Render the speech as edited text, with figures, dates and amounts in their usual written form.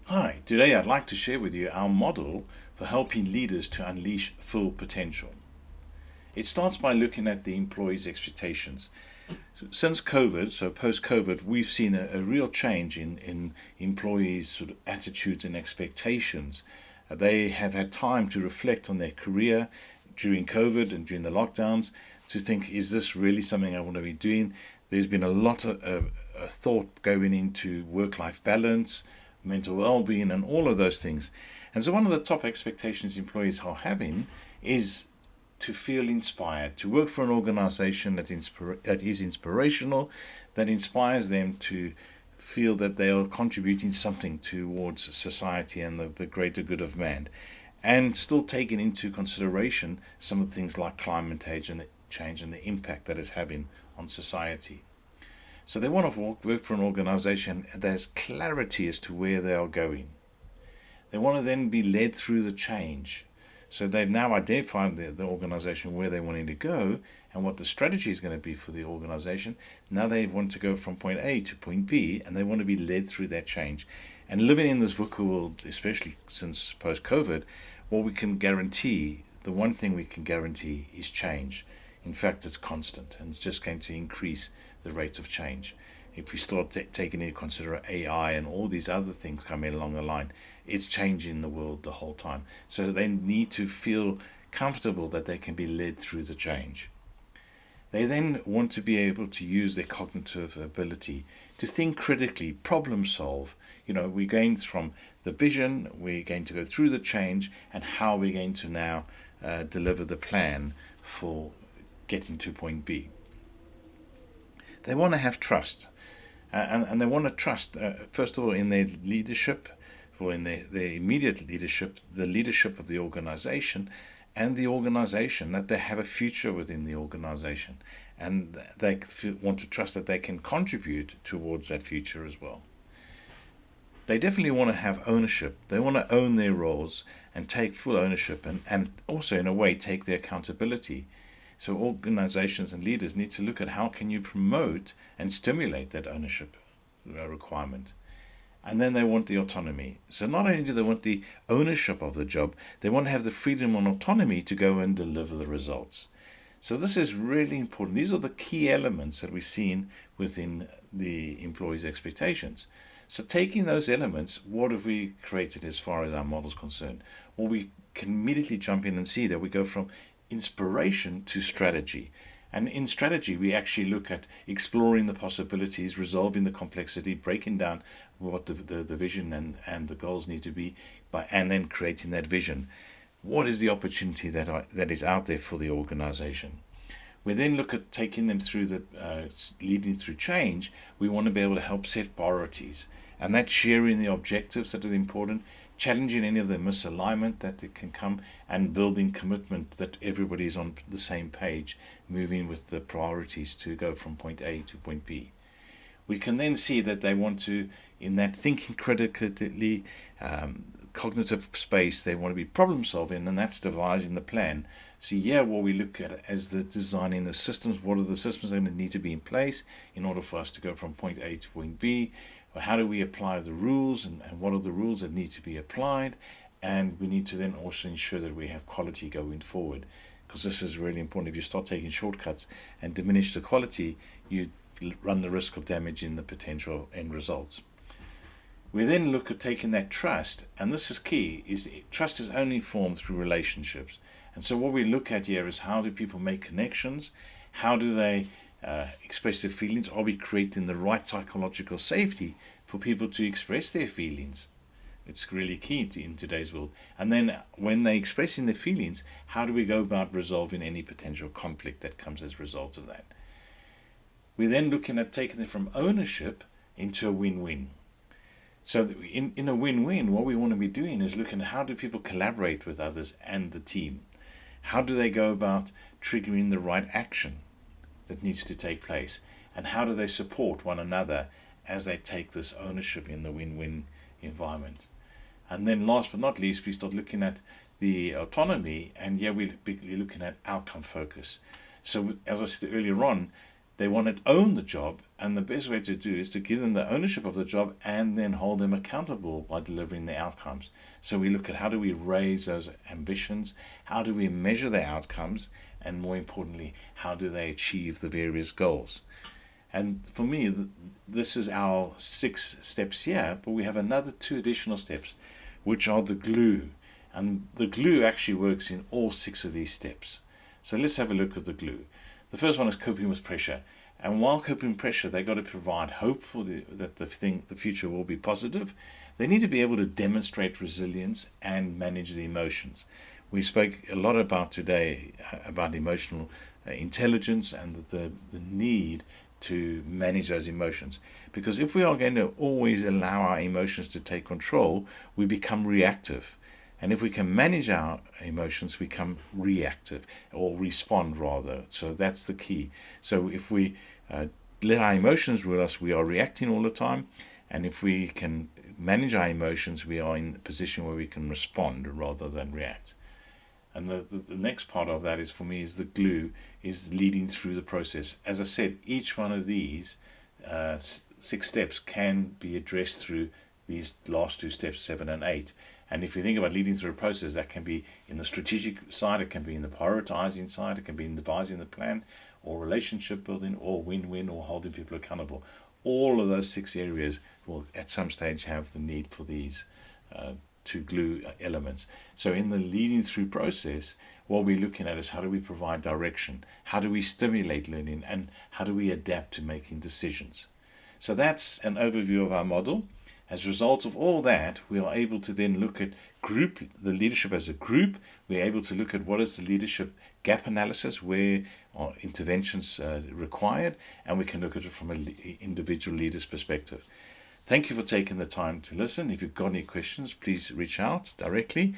Hi, today I'd like to share with you our model for helping leaders to unleash full potential. It starts by looking at the employees' expectations. Since COVID, so post COVID, we've seen a real change in employees' sort of attitudes and expectations. They have had time to reflect on their career during COVID and during the lockdowns to think, is this really something I want to be doing? There's been a lot of thought going into work life balance, mental well being, and all of those things. And so, one of the top expectations employees are having is to feel inspired, to work for an organization that is inspirational, that inspires them to feel that they are contributing something towards society and the greater good of man, and still taking into consideration some of the things like climate change and the impact that it's having on society. So they want to work for an organization that has clarity as to where they are going. They want to then be led through the change. So they've now identified the organization where they're wanting to go and what the strategy is going to be for the organization. Now they want to go from point A to point B and they want to be led through that change. And living in this VUCA world, especially since post COVID, what we can guarantee, the one thing we can guarantee is change. In fact, it's constant and it's just going to increase the rate of change. If we start taking into consideration AI and all these other things coming along the line, it's changing the world the whole time. So they need to feel comfortable that they can be led through the change. They then want to be able to use their cognitive ability to think critically, problem solve. We're going from the vision, we're going to go through the change, and how we're going to now deliver the plan for getting to point B. They want to have trust. And they want to trust, first of all, in their leadership, or in their immediate leadership, the leadership of the organization, and the organization, that they have a future within the organization. And they want to trust that they can contribute towards that future as well. They definitely want to have ownership. They want to own their roles and take full ownership and also, in a way, take the accountability. So organizations and leaders need to look at how can you promote and stimulate that ownership requirement. And then they want the autonomy. So not only do they want the ownership of the job, they want to have the freedom and autonomy to go and deliver the results. So this is really important. These are the key elements that we've seen within the employees' expectations. So taking those elements, what have we created as far as our model is concerned? Well, we can immediately jump in and see that we go from inspiration to strategy. And in strategy, we actually look at exploring the possibilities, resolving the complexity, breaking down what the vision and the goals need to be, and then creating that vision. What is the opportunity that is out there for the organization? We then look at taking them through leading through change. We want to be able to help set priorities, and that's sharing the objectives that are important, challenging any of the misalignment that it can come, and building commitment that everybody is on the same page, moving with the priorities to go from point A to point B. We can then see that they want to, in that thinking critically, cognitive space, they want to be problem solving, and that's devising the plan. So what we look at as the designing the systems. What are the systems that need to be in place in order for us to go from point A to point B? How do we apply the rules, and what are the rules that need to be applied? And we need to then also ensure that we have quality going forward, because this is really important. If you start taking shortcuts and diminish the quality, you run the risk of damaging the potential end results. We then look at taking that trust, and this is key, is trust is only formed through relationships. And so what we look at here is, how do people make connections? How do they express their feelings? Are we creating the right psychological safety for people to express their feelings? It's really key in today's world. And then when they're expressing their feelings, how do we go about resolving any potential conflict that comes as a result of that? We're then looking at taking it from ownership into a win-win. So in a win-win, what we want to be doing is looking at how do people collaborate with others and the team. How do they go about triggering the right action that needs to take place? And how do they support one another as they take this ownership in the win-win environment? And then last but not least, we start looking at the autonomy, and we're bigly looking at outcome focus. So as I said earlier on, they want to own the job, And the best way to do is to give them the ownership of the job and then hold them accountable by delivering the outcomes. So we look at how do we raise those ambitions, how do we measure the outcomes, and more importantly, how do they achieve the various goals. And for me, this is our 6 steps here, but we have another 2 additional steps, which are the glue. And the glue actually works in all 6 of these steps. So let's have a look at the glue. The first one is coping with pressure. And while coping with pressure, they've got to provide hope for that the future will be positive. They need to be able to demonstrate resilience and manage the emotions. We spoke a lot about today about emotional intelligence and the need to manage those emotions. Because if we are going to always allow our emotions to take control, we become reactive. And if we can manage our emotions, we become reactive, or respond rather. So that's the key. So if we let our emotions rule us, we are reacting all the time. And if we can manage our emotions, we are in a position where we can respond rather than react. And the next part of that is, for me, is the glue, is leading through the process. As I said, each one of these 6 steps can be addressed through these last 2 steps, 7 and 8. And if you think about leading through a process, that can be in the strategic side, it can be in the prioritizing side, it can be in devising the plan, or relationship building, or win-win, or holding people accountable. All of those 6 areas will at some stage have the need for these 2 glue elements. So in the leading through process, what we're looking at is how do we provide direction, how do we stimulate learning, and how do we adapt to making decisions. So that's an overview of our model. As a result of all that, we are able to then look at the leadership as a group. We're able to look at what is the leadership gap analysis, where are interventions required, and we can look at it from an individual leader's perspective. Thank you for taking the time to listen. If you've got any questions, please reach out directly.